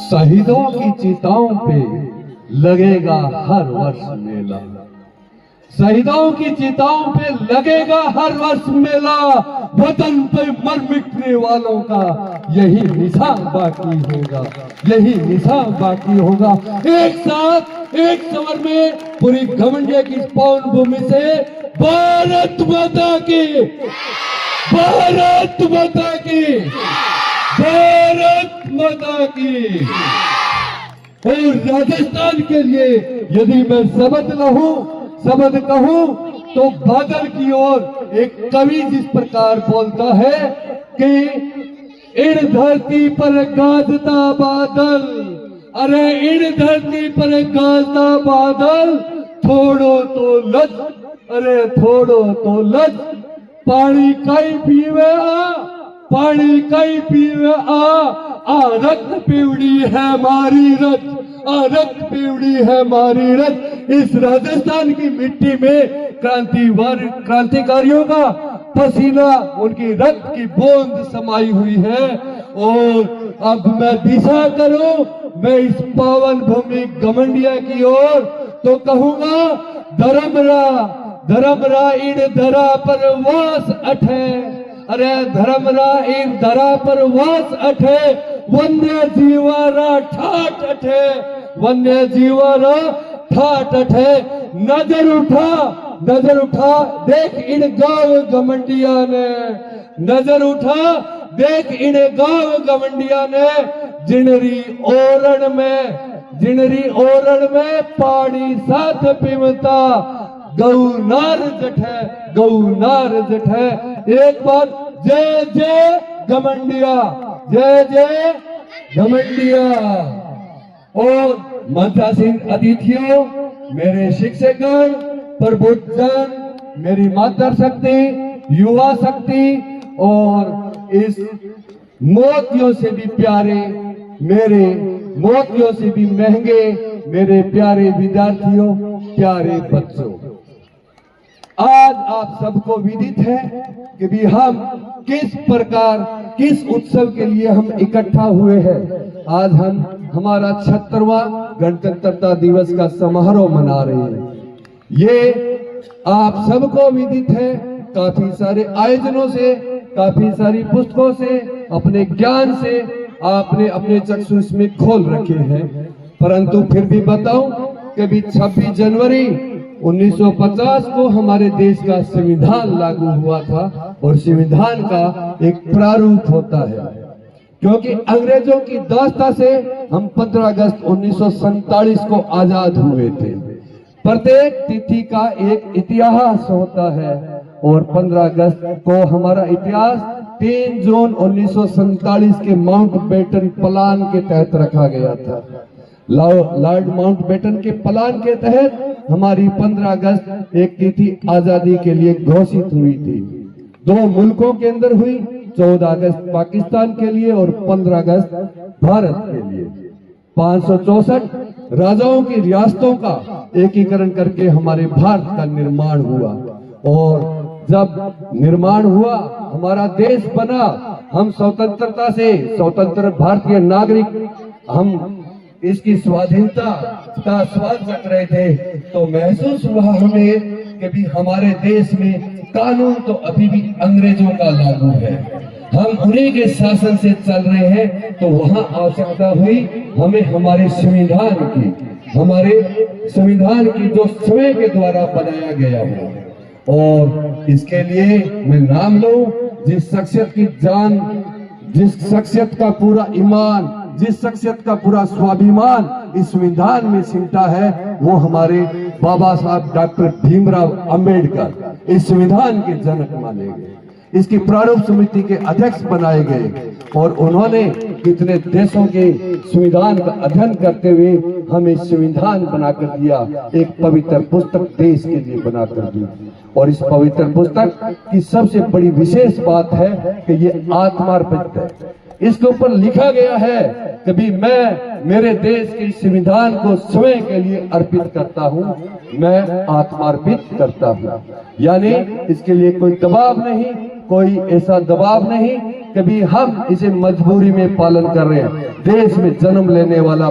शहीदों की चिताओं पे लगेगा हर वर्ष मेला, शहीदों की चिताओं पे लगेगा हर वर्ष मेला, वतन पे मर मिटने वालों का यही निशान बाकी होगा, यही निशान बाकी होगा। एक साथ एक स्वर में पूरी घमंडिया की पावन भूमि से भारत माता की, भारत माता की, भारत माता की। और राजस्थान के लिए यदि मैं शब्द कहूं तो बादल की ओर एक कवि जिस प्रकार बोलता है कि इन धरती पर गाजता बादल, अरे इन धरती पर गाजता बादल, थोड़ो तो लज, अरे थोड़ो तो लज, पानी कई पीवे आ, पानी कई पीवे आ रक्त पीवड़ी है मारी रथ, रक्त पीवड़ी है मारी रथ। इस राजस्थान की मिट्टी में क्रांतिकारियों का पसीना, उनकी रक्त की बूंद समाई हुई है। और अब मैं दिशा करूं मैं इस पावन भूमि घमंडिया की ओर तो कहूंगा, धर्मरा इन धरा पर वास अठे, अरे धर्मरा इन धरा पर वास अठे, वन्य जीवारा ठाठ अठे, वन्य जीवारा ठाठ अठे। नजर उठा देख इन गांव घमंडिया ने, नजर उठा देख इन गांव घमंडिया ने, जिनरी ओरण में पानी साथ पिमता, गौनार जठे। एक बार जय जय घमंडिया, जय जय घमंडिया। और मंत्रासीन अतिथियों, मेरे शिक्षकगण, प्रबुद्धजन, मेरी मातृशक्ति, युवा शक्ति और इस मोतियों से भी प्यारे, मेरे मोतियों से भी महंगे मेरे प्यारे विद्यार्थियों, प्यारे बच्चों, आज आप सबको विदित है कि भी हम किस प्रकार, किस उत्सव के लिए हम इकट्ठा हुए हैं। आज हम हमारा 76वां गणतंत्रता दिवस का समारोह मना रहे हैं। ये आप सबको विदित है, काफी सारे आयोजनों से, काफी सारी पुस्तकों से, अपने ज्ञान से आपने अपने चक्षु इसमें खोल रखे हैं। परंतु फिर भी बताऊं कि भी 26 जनवरी 1950 को हमारे देश का संविधान लागू हुआ था और संविधान का एक प्रारूप होता है, क्योंकि अंग्रेजों की दास्ता से हम 15 अगस्त 1947 को आजाद हुए थे। प्रत्येक तिथि का एक इतिहास होता है और 15 अगस्त को हमारा इतिहास 3 जून 1947 के माउंटबेटन प्लान के तहत रखा गया था। लॉर्ड माउंटबेटन के प्लान के तहत हमारी 15 अगस्त एक तिथि आजादी के लिए घोषित हुई थी। 2 मुल्कों के अंदर हुई, 14 अगस्त पाकिस्तान के लिए और 15 अगस्त भारत के लिए। 564 राजाओं की रियासतों का एकीकरण करके हमारे भारत का निर्माण हुआ। और जब निर्माण हुआ, हमारा देश बना, हम स्वतंत्रता से स्वतंत्र भारतीय नागरिक, हम इसकी स्वाधीनता का स्वाद चख रहे थे, तो महसूस हुआ हमें कि भी हमारे देश में कानून तो अभी भी अंग्रेजों का लागू है, हम उन्हीं के शासन से चल रहे हैं। तो वहां आवश्यकता हुई हमें हमारे संविधान की जो समय के द्वारा बनाया गया हो। और इसके लिए मैं नाम लूं, जिस शख्सियत की जान, जिस शख्सियत का पूरा ईमान, जिस शख्सियत का पूरा स्वाभिमान इस संविधान में सिमटा है, वो हमारे बाबा साहब डॉक्टर भीमराव अंबेडकर इस संविधान के जनक माने गए, इसकी प्रारूप समिति के अध्यक्ष बनाए गए। और उन्होंने कितने देशों के संविधान का अध्ययन करते हुए हमें संविधान बनाकर दिया, एक पवित्र पुस्तक देश के लिए बनाकर दी। और इस पवित्र पुस्तक की सबसे बड़ी विशेष बात है कि ये आत्मार्पित है। इसके ऊपर लिखा गया है कि भी मैं मेरे देश के संविधान को स्वयं के लिए अर्पित करता हूँ, मैं आत्मार्पित करता हूँ। यानी इसके लिए कोई दबाव नहीं, कोई ऐसा दबाव नहीं, कभी हम इसे मजबूरी में पालन कर रहे हैं। देश में जन्म लेने वाला